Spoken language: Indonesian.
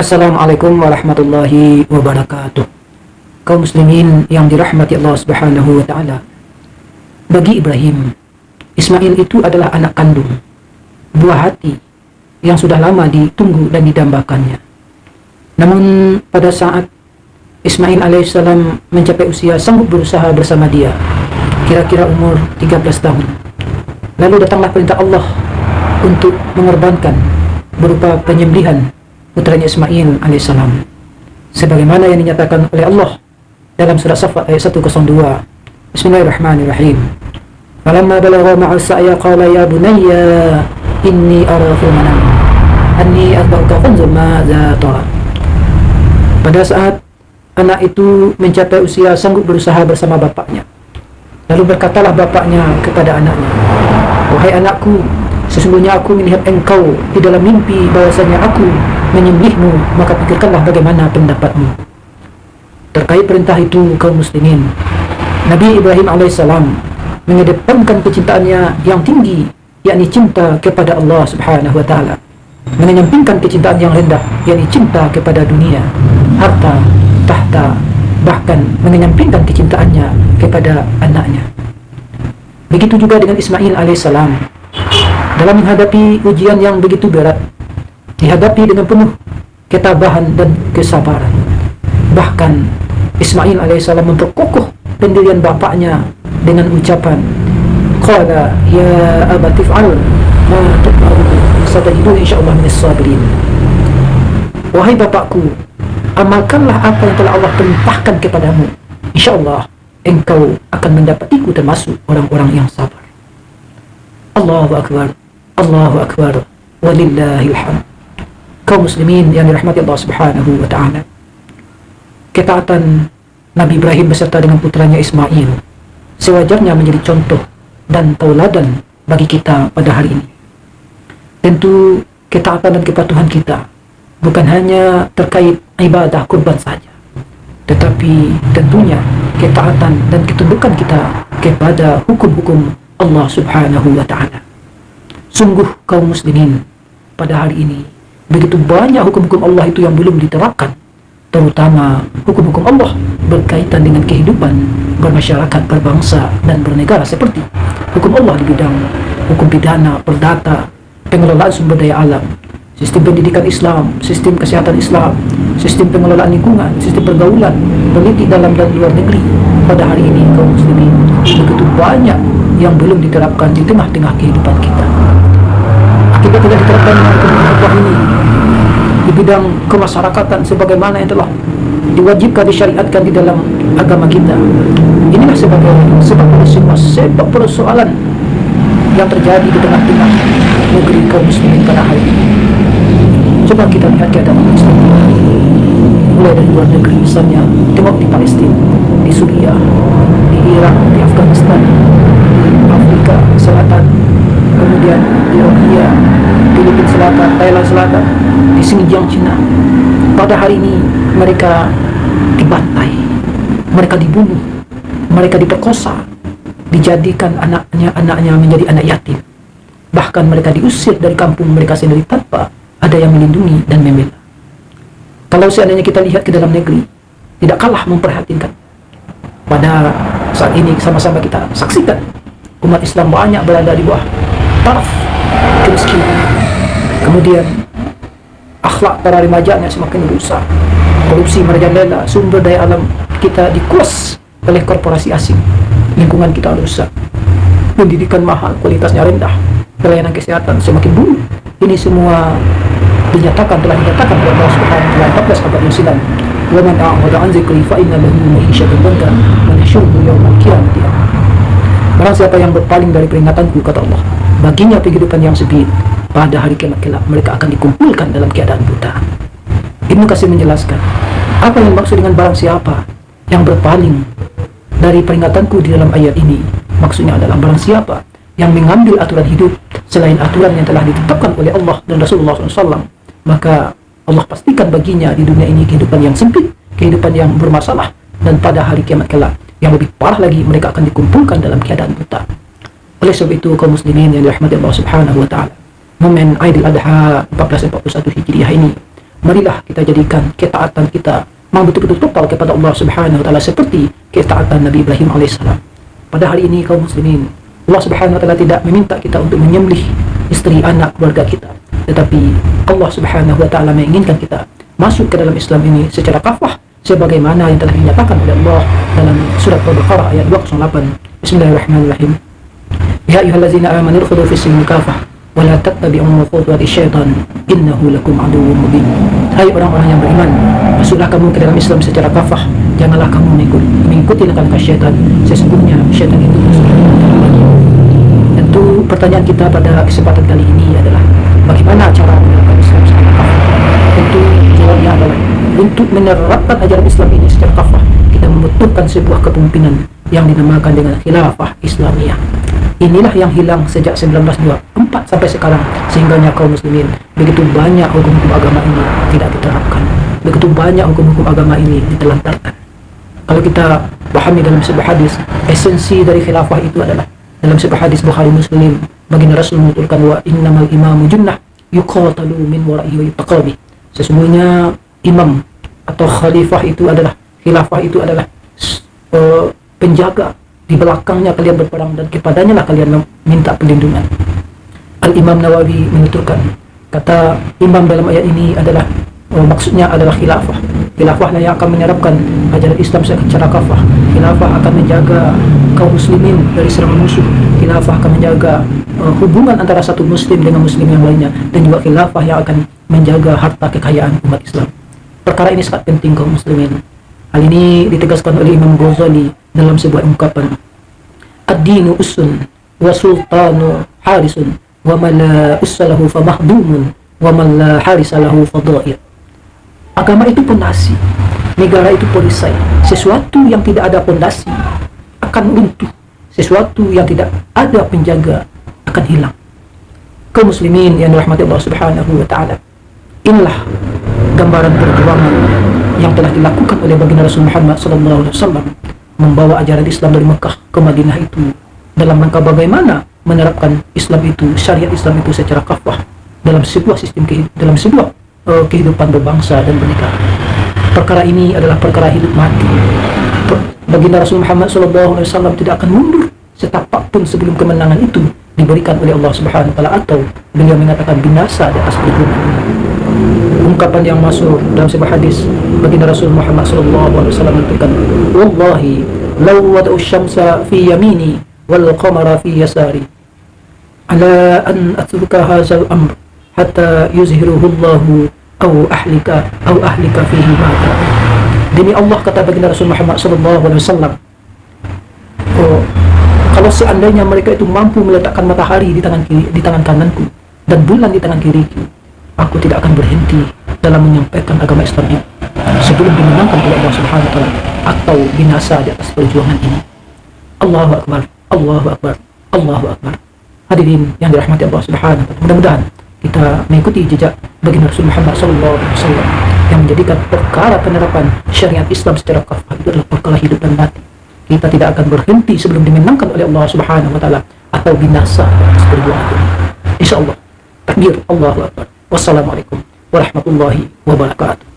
Assalamualaikum warahmatullahi wabarakatuh. Kaum muslimin yang dirahmati Allah Subhanahu wa taala. Bagi Ibrahim, Ismail itu adalah anak kandung, buah hati yang sudah lama ditunggu dan didambakannya. Namun pada saat Ismail alaihissalam mencapai usia sanggup berusaha bersama dia, kira-kira umur 13 tahun, lalu datanglah perintah Allah untuk mengorbankan berupa penyembelihan putranya Ismail alaihissalam, sebagaimana yang dinyatakan oleh Allah dalam surat Safat ayat 102. Bismillahirrahmanirrahim. Falamma balagha ma'a sa'ya qala ya bunayya inni ara fil manam anni adbauka fanzur madza tara. Pada saat anak itu mencapai usia sanggup berusaha bersama bapaknya, lalu berkatalah bapaknya kepada anaknya, wahai anakku, sesungguhnya aku melihat engkau di dalam mimpi bahwasanya aku menyembelihmu, maka pikirkanlah bagaimana pendapatmu. Terkait perintah itu, kaum muslimin, Nabi Ibrahim alaihissalam mengedepankan kecintaannya yang tinggi, yakni cinta kepada Allah subhanahu wa ta'ala, menyampingkan kecintaan yang rendah, yakni cinta kepada dunia, harta, tahta, bahkan menyampingkan kecintaannya kepada anaknya. Begitu juga dengan Ismail alaihissalam. Dalam menghadapi ujian yang begitu berat, dihadapi dengan penuh ketabahan dan kesabaran. Bahkan Ismail alaihissalam memperkokoh pendirian bapaknya dengan ucapan, qala ya abati fa'al ma tu'maru satajidu insyaallah minas sabirin. Wahai bapakku, amalkanlah apa yang telah Allah perintahkan kepadamu, insyaallah engkau akan mendapatiku termasuk orang-orang yang sabar. Allahu akbar, Allahu akbar, walillahil hamd. Kaum muslimin yang dirahmati Allah subhanahu wa ta'ala, ketaatan Nabi Ibrahim beserta dengan putranya Ismail sewajarnya menjadi contoh dan tauladan bagi kita pada hari ini. Tentu ketaatan dan kepatuhan kita bukan hanya terkait ibadah kurban saja, tetapi tentunya ketaatan dan ketundukan kita kepada hukum-hukum Allah subhanahu wa ta'ala. Sungguh kaum muslimin, pada hari ini begitu banyak hukum-hukum Allah itu yang belum diterapkan, terutama hukum-hukum Allah berkaitan dengan kehidupan bermasyarakat, berbangsa, dan bernegara, seperti hukum Allah di bidang hukum pidana, perdata, pengelolaan sumber daya alam, sistem pendidikan Islam, sistem kesehatan Islam, sistem pengelolaan lingkungan, sistem pergaulan, politik dalam dan luar negeri. Pada hari ini kaum muslimin begitu banyak yang belum diterapkan di tengah-tengah kehidupan kita. Akibat tidak diterapkan hukum ini di bidang kemasyarakatan sebagaimana yang telah diwajibkan, disyariatkan di dalam agama kita, inilah sebagai sebab semua sebab persoalan yang terjadi di tengah-tengah negeri kaum muslimin pada hari ini. Coba kita lihat keadaan umat Islam mulai dari luar negeri, misalnya tengok di Palestina, di Suriah, di Irak, di Afghanistan, di Afrika Selatan, kemudian di Rohingya, Filipina Selatan, Thailand Selatan, di Xinjiang, Cina. Pada hari ini mereka dibantai, mereka dibunuh, mereka diperkosa, dijadikan anaknya menjadi anak yatim. Bahkan mereka diusir dari kampung mereka sendiri tanpa ada yang melindungi dan membela. Kalau seandainya kita lihat ke dalam negeri, tidak kalah memperhatikan. Pada saat ini sama-sama kita saksikan umat Islam banyak berada di bawah taraf kemiskinan. Kemudian akhlak para remajanya semakin rusak, korupsi merajalela, sumber daya alam kita dikuas oleh korporasi asing, lingkungan kita rusak, pendidikan mahal, kualitasnya rendah, pelayanan kesehatan semakin buruk. Ini semua telah dinyatakan oleh Allah Subhanahu wa taala 14 abad yang silam. Wa man a'rada an dzikri fa inna lahu ma'isyatan dhankan wa nahsyuruhu yaumal qiyamati. Barang siapa yang berpaling dari peringatanku, kata Allah, baginya kehidupan yang sempit, pada hari kiamat kelak mereka akan dikumpulkan dalam keadaan buta. Ibnu Katsir menjelaskan, apa yang maksud dengan barang siapa yang berpaling dari peringatanku di dalam ayat ini, maksudnya adalah barang siapa yang mengambil aturan hidup selain aturan yang telah ditetapkan oleh Allah dan Rasulullah SAW, maka Allah pastikan baginya di dunia ini kehidupan yang sempit, kehidupan yang bermasalah, dan pada hari kiamat kelak yang lebih parah lagi, mereka akan dikumpulkan dalam keadaan buta. Oleh sebab itu kaum muslimin yang dirahmati Allah Subhanahu wa taala, momen Aidil Adha 1441 Hijriah ini marilah kita jadikan ketaatan kita mau betul-betul total kepada Allah Subhanahu wa taala seperti ketaatan Nabi Ibrahim alaihissalam. Pada hari ini kaum muslimin, Allah Subhanahu wa taala tidak meminta kita untuk menyembelih istri, anak, keluarga kita, tetapi Allah Subhanahu wa taala menginginkan kita masuk ke dalam Islam ini secara kafah sebagaimana yang telah dinyatakan oleh Allah dalam surat Al-Baqarah ayat 208. Bismillahirrahmanirrahim. Ya ayyuhallazina amanu udkhulu fis-silmi kafah wa la tattabi'u khutuwati syaitan innahu lakum aduwwun mubin. Hai orang-orang yang beriman, masuklah kamu ke dalam Islam secara kafah, janganlah kamu mengikuti langkah-langkah syaitan, sesungguhnya syaitan itu musuh. Tentu pertanyaan kita pada kesempatan kali ini adalah bagaimana cara menerapkan Islam secara kafah? Tentu jawabnya adalah untuk menerapkan ajaran Islam ini secara kafah, kita membutuhkan sebuah kepemimpinan yang dinamakan dengan khilafah Islamiyah. Inilah yang hilang sejak 1924 sampai sekarang, sehingganya kaum muslimin begitu banyak hukum-hukum agama ini tidak diterapkan, begitu banyak hukum-hukum agama ini ditelantarkan. Kalau kita pahami dalam sebuah hadis, esensi dari khilafah itu adalah dalam sebuah hadis Bukhari Muslim, baginda Rasul menuturkan wa innamal imamu junnah yuqatalu min wara'ihi wa yuttaqabi. Sesungguhnya imam atau khalifah itu adalah, khilafah itu adalah penjaga, di belakangnya kalian berperang dan kepadanya lah kalian minta perlindungan. Al-Imam Nawawi menuturkan, kata imam dalam ayat ini adalah maksudnya adalah khilafah. Khilafah lah yang akan menerapkan ajaran Islam secara kafah. Khilafah akan menjaga kaum muslimin dari serangan musuh. Khilafah akan menjaga hubungan antara satu muslim dengan muslim yang lainnya, dan juga khilafah yang akan menjaga harta kekayaan umat Islam. Perkara ini sangat penting kaum muslimin. Hal ini ditegaskan oleh Imam Ghazali dalam sebuah ungkapan, ad-dinu ussun wa sultanu harisun wa man la ussalahu fa mahdumun wa man la harisalahu fa dha'ir. Agama itu pondasi, negara itu perisai. Sesuatu yang tidak ada pondasi akan runtuh, sesuatu yang tidak ada penjaga akan hilang. Kaum muslimin yang dirahmati Allah Subhanahu wa taala, inilah gambaran perjuangan yang telah dilakukan oleh baginda Rasul Muhammad SAW membawa ajaran Islam dari Mekah ke Madinah itu dalam rangka bagaimana menerapkan Islam itu, syariat Islam itu secara kafah dalam sebuah sistem dalam sebuah kehidupan berbangsa dan bernegara. Perkara ini adalah perkara hidup mati. Baginda Rasul Muhammad SAW tidak akan mundur setapak pun sebelum kemenangan itu diberikan oleh Allah Subhanahu wa taala, atau beliau mengatakan binasa di atas perjuangan. Ungkapan yang masuk dalam sebuah hadis, baginda Rasul Muhammad SAW mengatakan, wallahi law wada'u syamsa fi yamini wal qamara fi yasari ala an atruka hadzal amr hatta yuzhiruhu Allahu aw ahlika fihi mata. Demi Allah, kata baginda Rasul Muhammad SAW, kalau seandainya mereka itu mampu meletakkan matahari di tangan kiri, di tangan kananku, dan bulan di tangan kiriku, aku tidak akan berhenti dalam menyampaikan agama Islam ini sebelum dimenangkan oleh Allah Subhanahu wa taala atau binasa di atas perjuangan ini. Allahu akbar, Allahu akbar, Allahu akbar. Hadirin yang dirahmati Allah Subhanahu wa taala, mudah-mudahan kita mengikuti jejak baginda Rasul Muhammad SAW yang menjadikan perkara penerapan syariat Islam secara kafah itu adalah perkara hidup dan mati. Kita tidak akan berhenti sebelum dimenangkan oleh Allah Subhanahu wa taala atau binasa atas perjuangan ini. Insyaallah. Takbir, Allahu akbar. Wassalamualaikum warahmatullahi wabarakatuh.